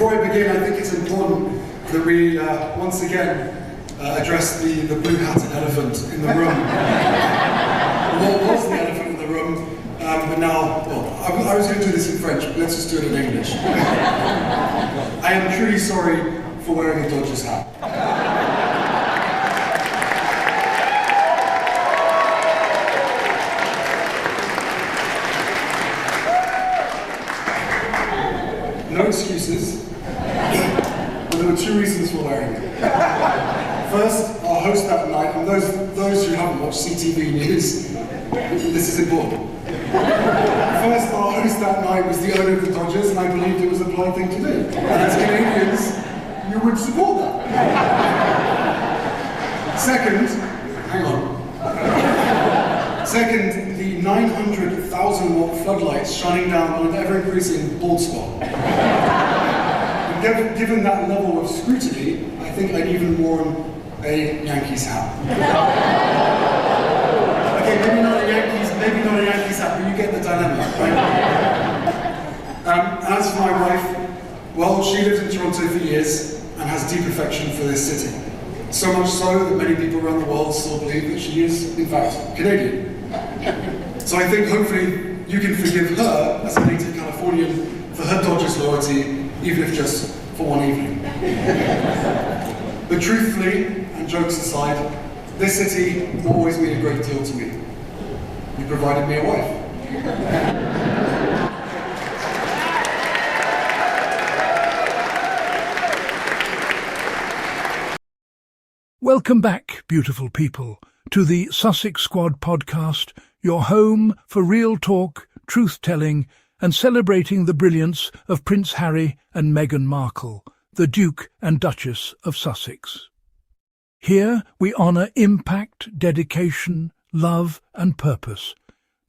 Before I begin, I think it's important that we once again address the blue-hatted elephant in the room. What was the elephant in the room? But now, well, I was going to do this in French, but let's just do it in English. I am truly sorry for wearing a Dodgers hat. No excuses, but there were two reasons for wearing it. First, our host that night, and those who haven't watched CTV News, this is important. First, our host that night was the owner of the Dodgers, and I believed it was a polite thing to do. And as Canadians, you would support that. Second, hang on. Second, the 900,000 watt floodlights shining down on an ever-increasing bald spot. And given that level of scrutiny, I think I'd even worn a Yankees hat. Okay, maybe not a Yankees hat, but you get the dilemma, right? And as for my wife, well, she lived in Toronto for years and has deep affection for this city. So much so that many people around the world still believe that she is, in fact, Canadian. So I think hopefully you can forgive her, as a native Californian, for her Dodgers loyalty, even if just for one evening. But truthfully, and jokes aside, this city will always mean a great deal to me. You provided me a wife. Welcome back, beautiful people, to the Sussex Squad podcast, your home for real talk, truth-telling, and celebrating the brilliance of Prince Harry and Meghan Markle, the Duke and Duchess of Sussex. Here we honour impact, dedication, love and purpose,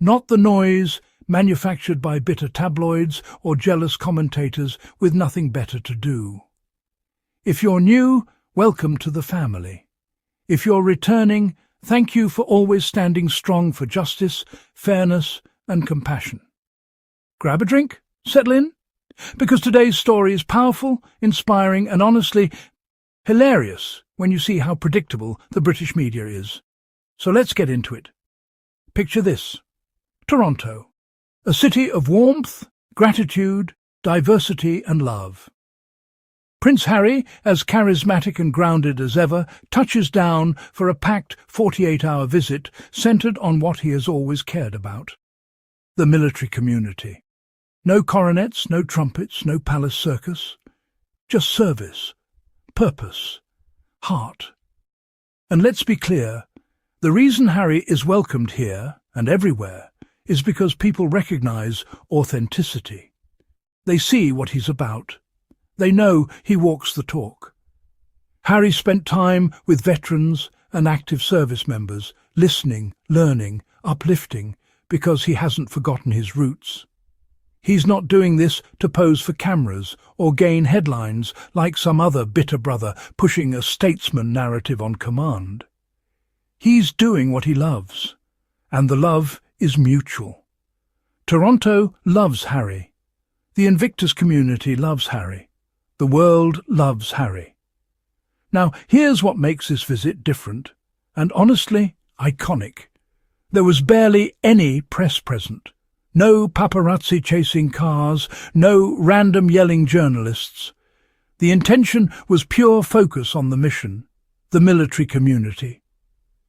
not the noise manufactured by bitter tabloids or jealous commentators with nothing better to do. If you're new, welcome to the family. If you're returning, thank you for always standing strong for justice, fairness and compassion. Grab a drink, settle in, because today's story is powerful, inspiring and honestly hilarious when you see how predictable the British media is. So let's get into it. Picture this: Toronto, a city of warmth, gratitude, diversity and love. Prince Harry, as charismatic and grounded as ever, touches down for a packed 48-hour visit centred on what he has always cared about: the military community. No coronets, no trumpets, no palace circus. Just service, purpose, heart. And let's be clear, the reason Harry is welcomed here and everywhere is because people recognise authenticity. They see what he's about. They know he walks the talk. Harry spent time with veterans and active service members, listening, learning, uplifting, because he hasn't forgotten his roots. He's not doing this to pose for cameras or gain headlines like some other bitter brother pushing a statesman narrative on command. He's doing what he loves, and the love is mutual. Toronto loves Harry. The Invictus community loves Harry. The world loves Harry. Now, here's what makes this visit different, and honestly, iconic. There was barely any press present. No paparazzi chasing cars, no random yelling journalists. The intention was pure focus on the mission, the military community.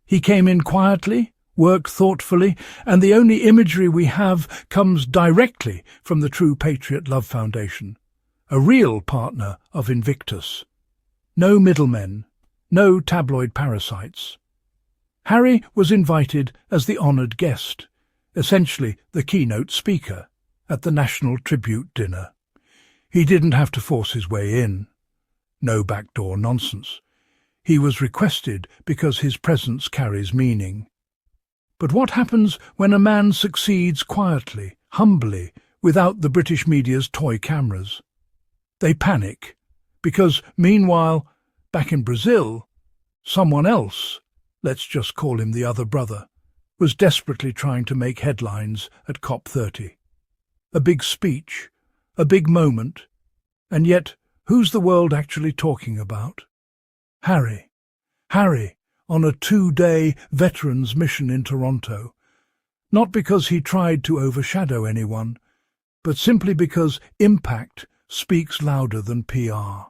He came in quietly, worked thoughtfully, and the only imagery we have comes directly from the True Patriot Love Foundation, a real partner of Invictus. No middlemen, no tabloid parasites. Harry was invited as the honoured guest, essentially the keynote speaker, at the National Tribute Dinner. He didn't have to force his way in. No backdoor nonsense. He was requested because his presence carries meaning. But what happens when a man succeeds quietly, humbly, without the British media's toy cameras? They panic, because meanwhile, back in Brazil, someone else, let's just call him the other brother, was desperately trying to make headlines at COP30. A big speech, a big moment, and yet who's the world actually talking about? Harry. Harry, on a 2-day veterans mission in Toronto. Not because he tried to overshadow anyone, but simply because impact speaks louder than PR.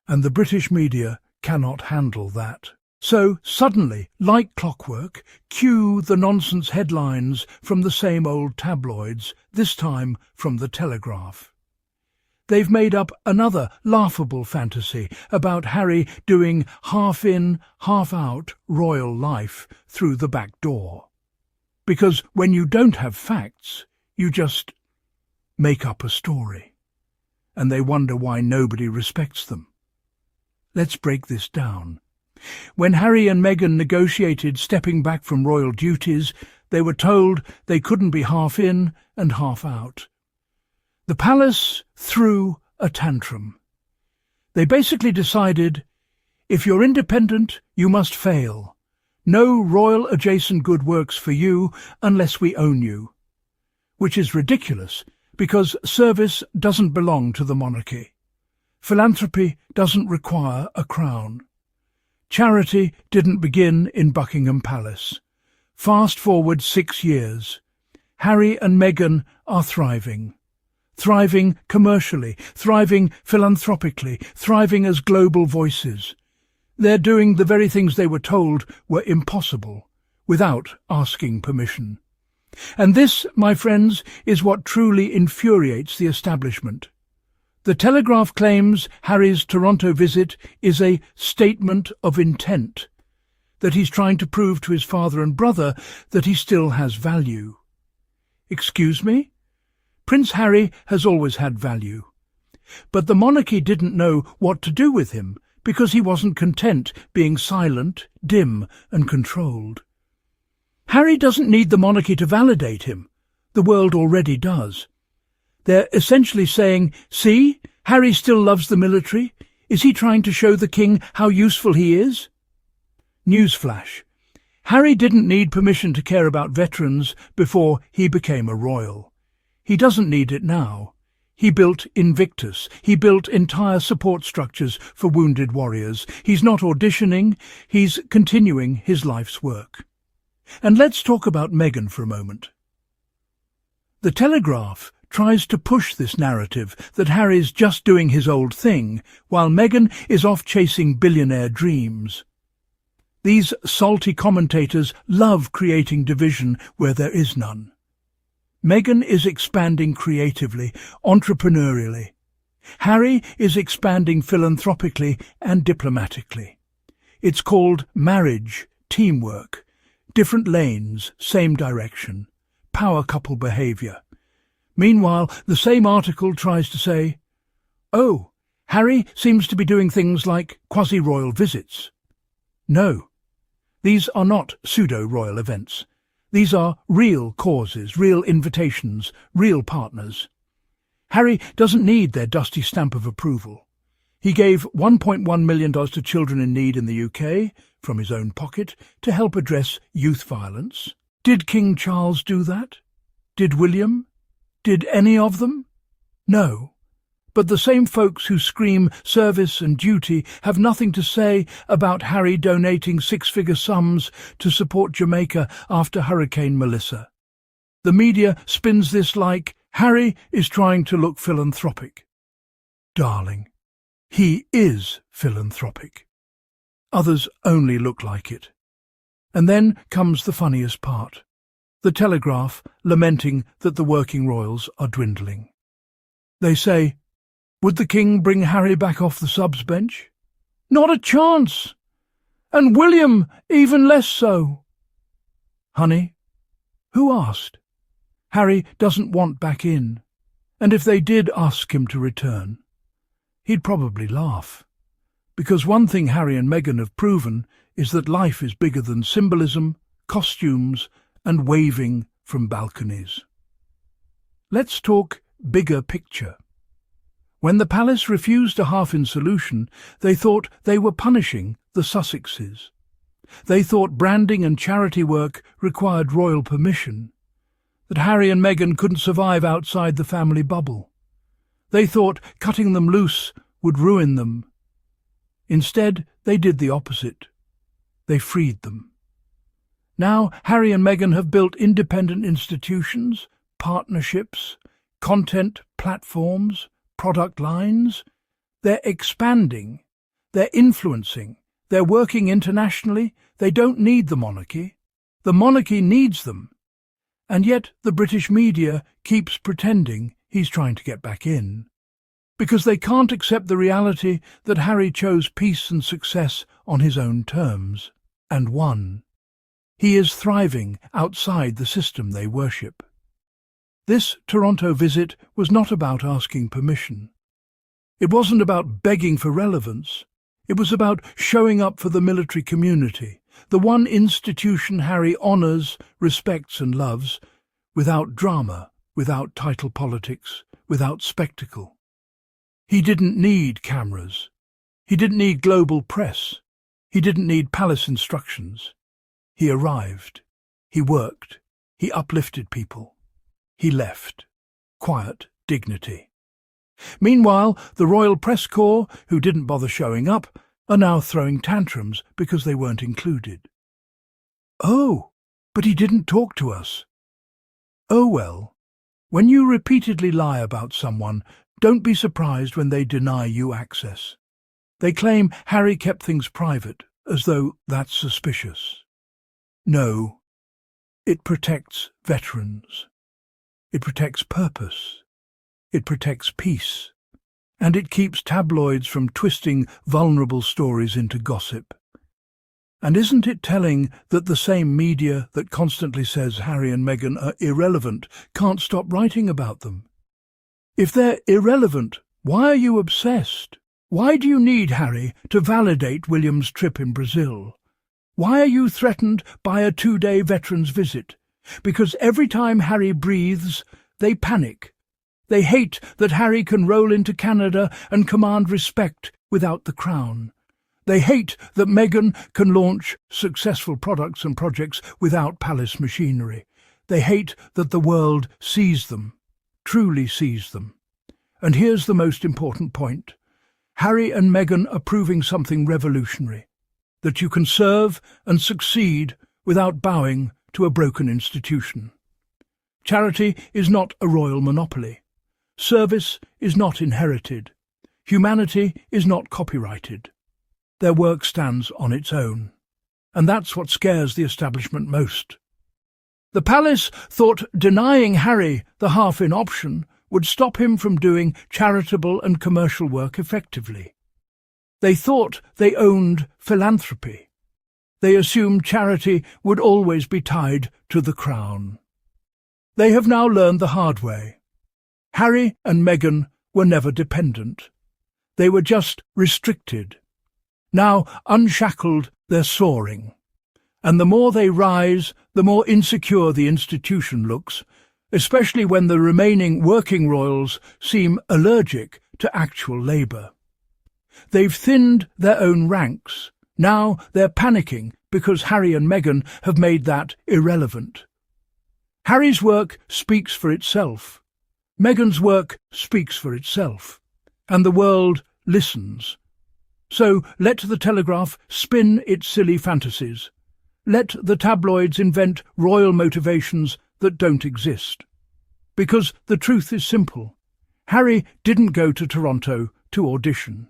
And the British media cannot handle that. So, suddenly, like clockwork, cue the nonsense headlines from the same old tabloids, this time from The Telegraph. They've made up another laughable fantasy about Harry doing half-in, half-out royal life through the back door. Because when you don't have facts, you just make up a story. And they wonder why nobody respects them. Let's break this down. When Harry and Meghan negotiated stepping back from royal duties, they were told they couldn't be half in and half out. The palace threw a tantrum. They basically decided, if you're independent, you must fail. No royal adjacent good works for you unless we own you. Which is ridiculous, because service doesn't belong to the monarchy. Philanthropy doesn't require a crown. Charity didn't begin in Buckingham Palace. Fast forward 6 years. Harry and Meghan are thriving. Thriving commercially, thriving philanthropically, thriving as global voices. They're doing the very things they were told were impossible, without asking permission. And this, my friends, is what truly infuriates the establishment. The Telegraph claims Harry's Toronto visit is a statement of intent, that he's trying to prove to his father and brother that he still has value. Excuse me? Prince Harry has always had value. But the monarchy didn't know what to do with him because he wasn't content being silent, dim and controlled. Harry doesn't need the monarchy to validate him. The world already does. They're essentially saying, see, Harry still loves the military. Is he trying to show the king how useful he is? Newsflash. Harry didn't need permission to care about veterans before he became a royal. He doesn't need it now. He built Invictus. He built entire support structures for wounded warriors. He's not auditioning. He's continuing his life's work. And let's talk about Meghan for a moment. The Telegraph tries to push this narrative that Harry's just doing his old thing, while Meghan is off chasing billionaire dreams. These salty commentators love creating division where there is none. Meghan is expanding creatively, entrepreneurially. Harry is expanding philanthropically and diplomatically. It's called marriage, teamwork, different lanes, same direction, power couple behaviour. Meanwhile, the same article tries to say, oh, Harry seems to be doing things like quasi-royal visits. No, these are not pseudo-royal events. These are real causes, real invitations, real partners. Harry doesn't need their dusty stamp of approval. He gave $1.1 million to children in need in the UK, from his own pocket, to help address youth violence. Did King Charles do that? Did William? Did any of them? No. But the same folks who scream service and duty have nothing to say about Harry donating 6-figure sums to support Jamaica after Hurricane Melissa. The media spins this like Harry is trying to look philanthropic. Darling, he is philanthropic. Others only look like it. And then comes the funniest part. The Telegraph lamenting that the working royals are dwindling. They say, would the king bring Harry back off the subs bench? Not a chance. And William even less so. Honey, who asked? Harry doesn't want back in. And if they did ask him to return, he'd probably laugh. Because one thing Harry and Meghan have proven is that life is bigger than symbolism, costumes, and waving from balconies. Let's talk bigger picture. When the palace refused a half-in solution, they thought they were punishing the Sussexes. They thought branding and charity work required royal permission, that Harry and Meghan couldn't survive outside the family bubble. They thought cutting them loose would ruin them. Instead, they did the opposite. They freed them. Now, Harry and Meghan have built independent institutions, partnerships, content platforms, product lines. They're expanding. They're influencing. They're working internationally. They don't need the monarchy. The monarchy needs them. And yet the British media keeps pretending he's trying to get back in. Because they can't accept the reality that Harry chose peace and success on his own terms, and won. He is thriving outside the system they worship. This Toronto visit was not about asking permission. It wasn't about begging for relevance. It was about showing up for the military community, the one institution Harry honours, respects and loves, without drama, without title politics, without spectacle. He didn't need cameras. He didn't need global press. He didn't need palace instructions. He arrived. He worked. He uplifted people. He left. Quiet dignity. Meanwhile, the Royal Press Corps, who didn't bother showing up, are now throwing tantrums because they weren't included. Oh, but he didn't talk to us. Oh well, when you repeatedly lie about someone, don't be surprised when they deny you access. They claim Harry kept things private, as though that's suspicious. No, it protects veterans. It protects purpose. It protects peace. And it keeps tabloids from twisting vulnerable stories into gossip. And isn't it telling that the same media that constantly says Harry and Meghan are irrelevant can't stop writing about them? If they're irrelevant, why are you obsessed? Why do you need Harry to validate William's trip in Brazil? Why are you threatened by a 2-day veterans visit? Because every time Harry breathes, they panic. They hate that Harry can roll into Canada and command respect without the crown. They hate that Meghan can launch successful products and projects without palace machinery. They hate that the world sees them, truly sees them. And here's the most important point. Harry and Meghan are proving something revolutionary, that you can serve and succeed without bowing to a broken institution. Charity is not a royal monopoly. Service is not inherited. Humanity is not copyrighted. Their work stands on its own. And that's what scares the establishment most. The palace thought denying Harry the half-in option would stop him from doing charitable and commercial work effectively. They thought they owned philanthropy. They assumed charity would always be tied to the crown. They have now learned the hard way. Harry and Meghan were never dependent. They were just restricted. Now, unshackled, they're soaring. And the more they rise, the more insecure the institution looks, especially when the remaining working royals seem allergic to actual labour. They've thinned their own ranks. Now they're panicking because Harry and Meghan have made that irrelevant. Harry's work speaks for itself. Meghan's work speaks for itself. And the world listens. So let the Telegraph spin its silly fantasies. Let the tabloids invent royal motivations that don't exist. Because the truth is simple. Harry didn't go to Toronto to audition.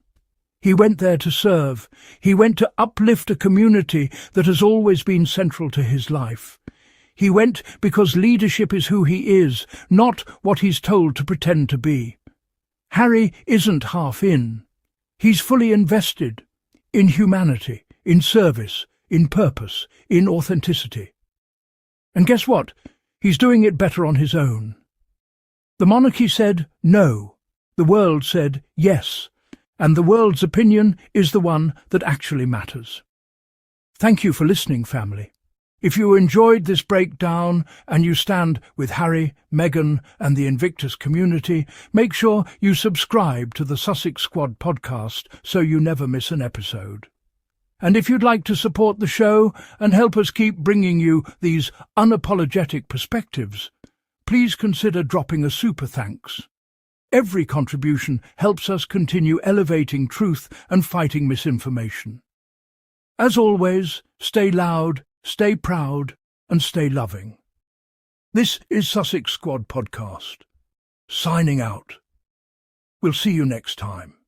He went there to serve. He went to uplift a community that has always been central to his life. He went because leadership is who he is, not what he's told to pretend to be. Harry isn't half in. He's fully invested in humanity, in service, in purpose, in authenticity. And guess what? He's doing it better on his own. The monarchy said no. The world said yes. And the world's opinion is the one that actually matters. Thank you for listening, family. If you enjoyed this breakdown and you stand with Harry, Meghan and the Invictus community, make sure you subscribe to the Sussex Squad podcast so you never miss an episode. And if you'd like to support the show and help us keep bringing you these unapologetic perspectives, please consider dropping a super thanks. Every contribution helps us continue elevating truth and fighting misinformation. As always, stay loud, stay proud, and stay loving. This is Sussex Squad Podcast. Signing out. We'll see you next time.